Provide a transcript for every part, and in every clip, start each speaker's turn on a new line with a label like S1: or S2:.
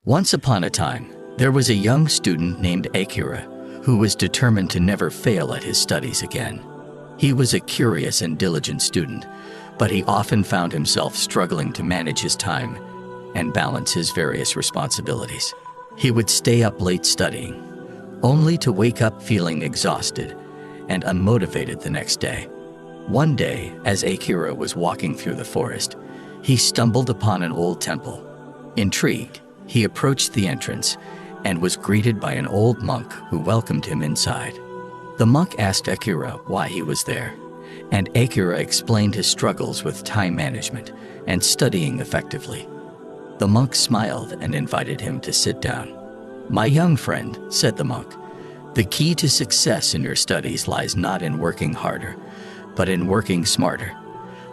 S1: Once upon a time, there was a young student named Akira who was determined to never fail at his studies again. He was a curious and diligent student, but he often found himself struggling to manage his time and balance his various responsibilities. He would stay up late studying, only to wake up feeling exhausted and unmotivated the next day. One day, as Akira was walking through the forest, he stumbled upon an old temple. Intrigued, he approached the entrance and was greeted by an old monk who welcomed him inside. The monk asked Akira why he was there, and Akira explained his struggles with time management and studying effectively. The monk smiled and invited him to sit down. "My young friend," said the monk, "the key to success in your studies lies not in working harder, but in working smarter.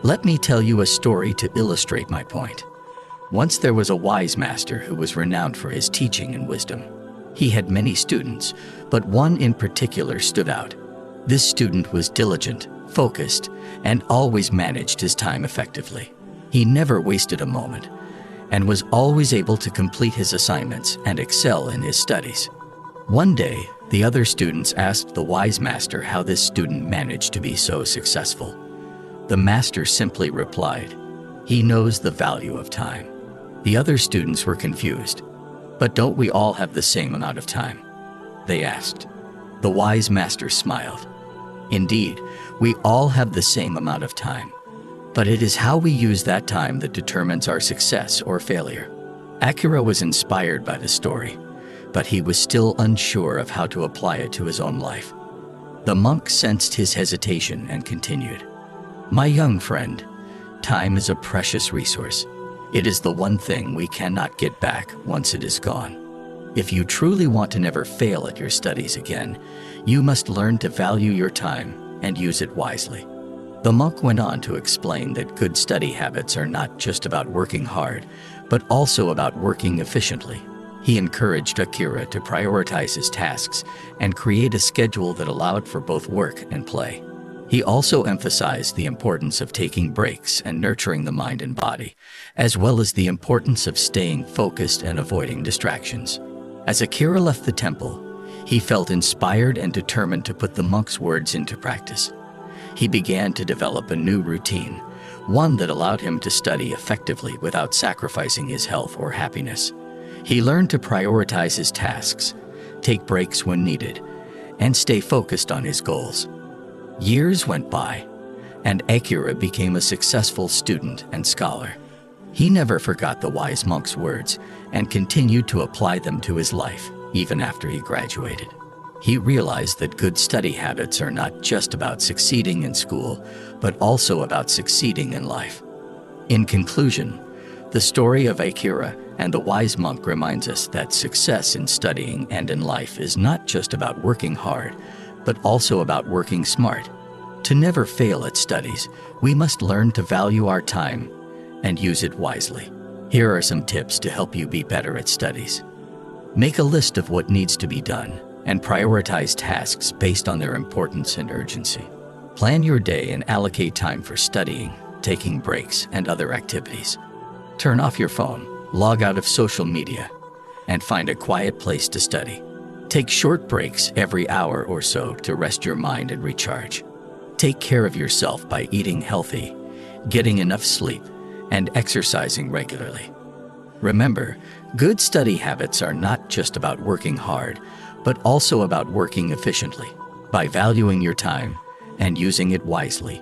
S1: Let me tell you a story to illustrate my point. Once there was a wise master who was renowned for his teaching and wisdom. He had many students, but one in particular stood out. This student was diligent, focused, and always managed his time effectively. He never wasted a moment, and was always able to complete his assignments and excel in his studies. One day, the other students asked the wise master how this student managed to be so successful. The master simply replied, "He knows the value of time." The other students were confused. "But don't we all have the same amount of time?" they asked. The wise master smiled. "Indeed, we all have the same amount of time, but it is how we use that time that determines our success or failure." Akira was inspired by the story, but he was still unsure of how to apply it to his own life. The monk sensed his hesitation and continued, "My young friend, time is a precious resource. It is the one thing we cannot get back once it is gone. If you truly want to never fail at your studies again, you must learn to value your time and use it wisely." The monk went on to explain that good study habits are not just about working hard, but also about working efficiently. He encouraged Akira to prioritize his tasks and create a schedule that allowed for both work and play. He also emphasized the importance of taking breaks and nurturing the mind and body, as well as the importance of staying focused and avoiding distractions. As Akira left the temple, he felt inspired and determined to put the monk's words into practice. He began to develop a new routine, one that allowed him to study effectively without sacrificing his health or happiness. He learned to prioritize his tasks, take breaks when needed, and stay focused on his goals. Years went by, and Akira became a successful student and scholar. He never forgot the wise monk's words and continued to apply them to his life, even after he graduated. He realized that good study habits are not just about succeeding in school, but also about succeeding in life. In conclusion, the story of Akira and the wise monk reminds us that success in studying and in life is not just about working hard, but also about working smart. To never fail at studies, we must learn to value our time and use it wisely. Here are some tips to help you be better at studies. Make a list of what needs to be done and prioritize tasks based on their importance and urgency. Plan your day and allocate time for studying, taking breaks, and other activities. Turn off your phone, log out of social media, and find a quiet place to study. Take short breaks every hour or so to rest your mind and recharge. Take care of yourself by eating healthy, getting enough sleep, and exercising regularly. Remember, good study habits are not just about working hard, but also about working efficiently. By valuing your time and using it wisely,